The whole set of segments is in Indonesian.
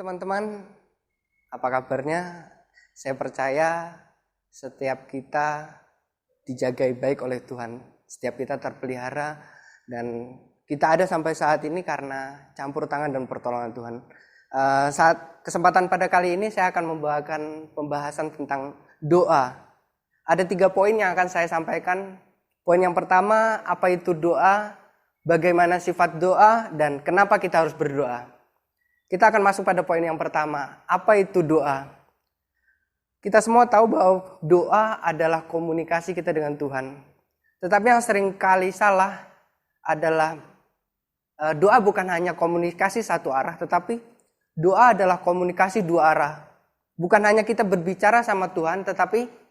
teman-teman, apa kabarnya? Saya percaya setiap kita dijagai baik oleh Tuhan. Setiap kita terpelihara dan kita ada sampai saat ini karena campur tangan dan pertolongan Tuhan. Saat kesempatan pada kali ini saya akan membawakan pembahasan tentang doa. Ada 3 poin yang akan saya sampaikan. Poin yang pertama, apa itu doa, bagaimana sifat doa, dan kenapa kita harus berdoa. Kita akan masuk pada poin yang pertama, apa itu doa? Kita semua tahu bahwa doa adalah komunikasi kita dengan Tuhan. Tetapi yang sering kali salah adalah doa bukan hanya komunikasi satu arah, tetapi doa adalah komunikasi 2 arah. Bukan hanya kita berbicara sama Tuhan, tetapi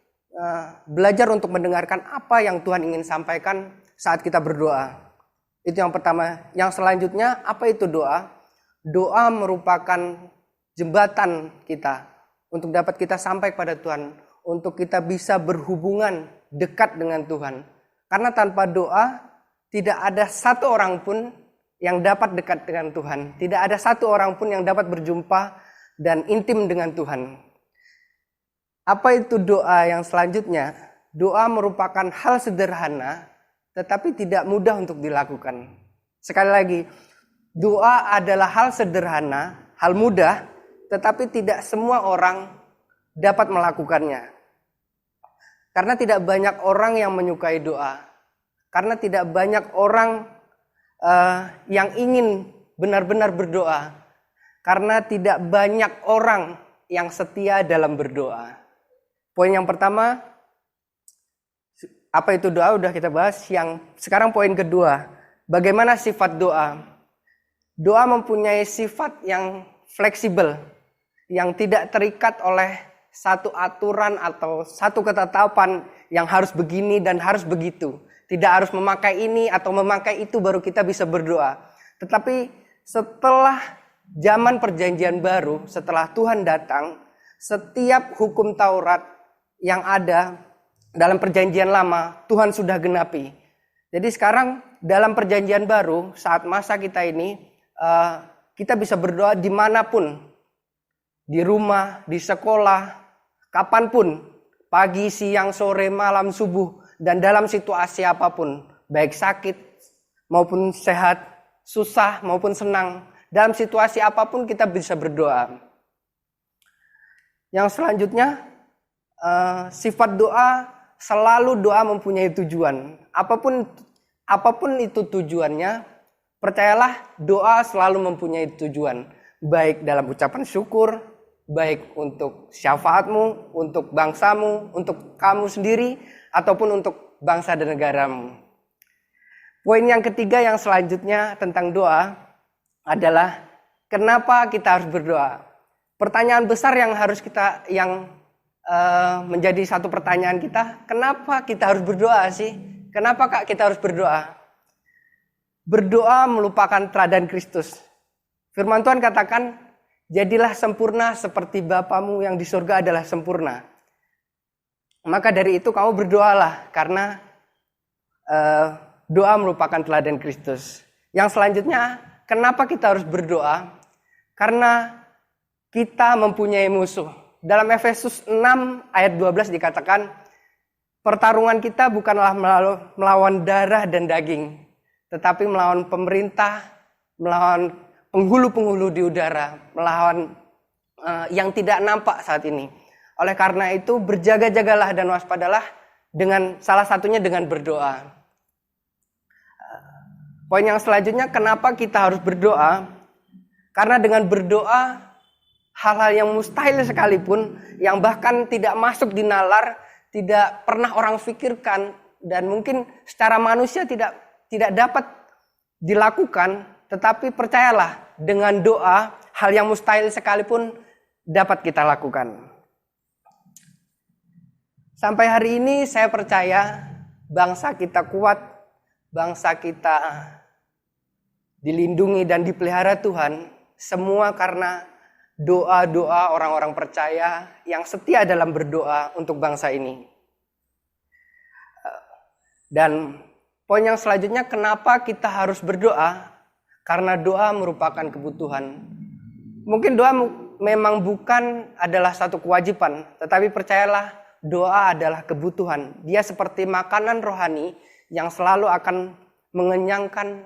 belajar untuk mendengarkan apa yang Tuhan ingin sampaikan saat kita berdoa. Itu yang pertama. Yang selanjutnya, apa itu doa? Doa merupakan jembatan kita untuk dapat kita sampai pada Tuhan, untuk kita bisa berhubungan dekat dengan Tuhan. Karena tanpa doa tidak ada satu orang pun yang dapat dekat dengan Tuhan. Tidak ada satu orang pun yang dapat berjumpa dan intim dengan Tuhan. Apa itu doa yang selanjutnya? Doa merupakan hal sederhana tetapi tidak mudah untuk dilakukan. Sekali lagi, doa adalah hal sederhana, hal mudah, tetapi tidak semua orang dapat melakukannya. Karena tidak banyak orang yang menyukai doa. Karena tidak banyak orang yang ingin benar-benar berdoa. Karena tidak banyak orang yang setia dalam berdoa. Poin yang pertama, apa itu doa? Udah kita bahas. Yang sekarang poin kedua, bagaimana sifat doa? Doa mempunyai sifat yang fleksibel, yang tidak terikat oleh satu aturan atau satu ketetapan yang harus begini dan harus begitu. Tidak harus memakai ini atau memakai itu baru kita bisa berdoa. Tetapi setelah zaman perjanjian baru, setelah Tuhan datang, setiap hukum Taurat yang ada dalam perjanjian lama, Tuhan sudah genapi. Jadi sekarang dalam perjanjian baru, saat masa kita ini, kita bisa berdoa dimanapun, di rumah, di sekolah, kapanpun, pagi, siang, sore, malam, subuh, dan dalam situasi apapun, baik sakit maupun sehat, susah maupun senang, dalam situasi apapun kita bisa berdoa. Yang selanjutnya, sifat doa, selalu doa mempunyai tujuan. Apapun itu tujuannya, percayalah doa selalu mempunyai tujuan. Baik dalam ucapan syukur, baik untuk syafaatmu, untuk bangsamu, untuk kamu sendiri, ataupun untuk bangsa dan negaramu. Poin yang ketiga yang selanjutnya tentang doa adalah kenapa kita harus berdoa. Pertanyaan besar yang menjadi satu pertanyaan kita, kenapa kita harus berdoa sih? Kenapa Kak kita harus berdoa? Berdoa melupakan teladan Kristus. Firman Tuhan katakan, jadilah sempurna seperti Bapamu yang di surga adalah sempurna. Maka dari itu kamu berdoalah, karena doa merupakan teladan Kristus. Yang selanjutnya, kenapa kita harus berdoa? Karena kita mempunyai musuh. Dalam Efesus 6 ayat 12 dikatakan, pertarungan kita bukanlah melawan darah dan daging, tetapi melawan pemerintah, melawan penghulu-penghulu di udara, melawan yang tidak nampak saat ini. Oleh karena itu berjaga-jagalah dan waspadalah, dengan salah satunya dengan berdoa. Poin yang selanjutnya, kenapa kita harus berdoa? Karena dengan berdoa, hal-hal yang mustahil sekalipun, yang bahkan tidak masuk di nalar, tidak pernah orang pikirkan, dan mungkin secara manusia tidak dapat dilakukan, tetapi percayalah, dengan doa, hal yang mustahil sekalipun dapat kita lakukan. Sampai hari ini saya percaya bangsa kita kuat, bangsa kita dilindungi dan dipelihara Tuhan, semua karena doa-doa orang-orang percaya yang setia dalam berdoa untuk bangsa ini. Dan poin yang selanjutnya, kenapa kita harus berdoa? Karena doa merupakan kebutuhan. Mungkin doa memang bukan adalah satu kewajiban, tetapi percayalah doa adalah kebutuhan. Dia seperti makanan rohani yang selalu akan mengenyangkan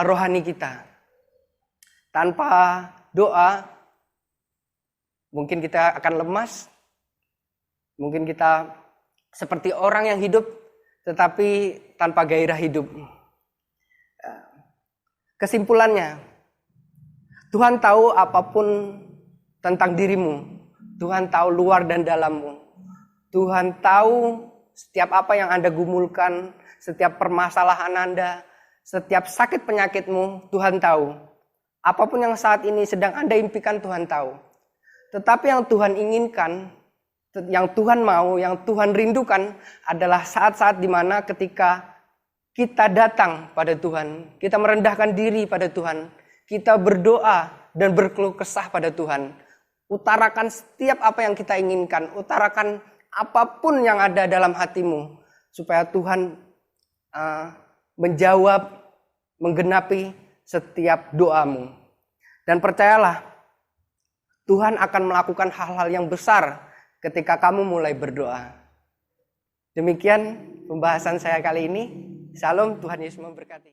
rohani kita. Tanpa doa, mungkin kita akan lemas, mungkin kita seperti orang yang hidup tetapi tanpa gairah hidup. Kesimpulannya, Tuhan tahu apapun tentang dirimu. Tuhan tahu luar dan dalammu. Tuhan tahu setiap apa yang Anda gumulkan, setiap permasalahan Anda, setiap sakit penyakitmu, Tuhan tahu. Apapun yang saat ini sedang Anda impikan, Tuhan tahu. Tetapi yang Tuhan inginkan, yang Tuhan mau, yang Tuhan rindukan adalah saat-saat di mana ketika kita datang pada Tuhan, kita merendahkan diri pada Tuhan, kita berdoa dan berkeluh kesah pada Tuhan. Utarakan setiap apa yang kita inginkan, utarakan apapun yang ada dalam hatimu, supaya Tuhan menjawab, menggenapi setiap doamu. Dan percayalah, Tuhan akan melakukan hal-hal yang besar ketika kamu mulai berdoa. Demikian pembahasan saya kali ini. Shalom, Tuhan Yesus memberkati.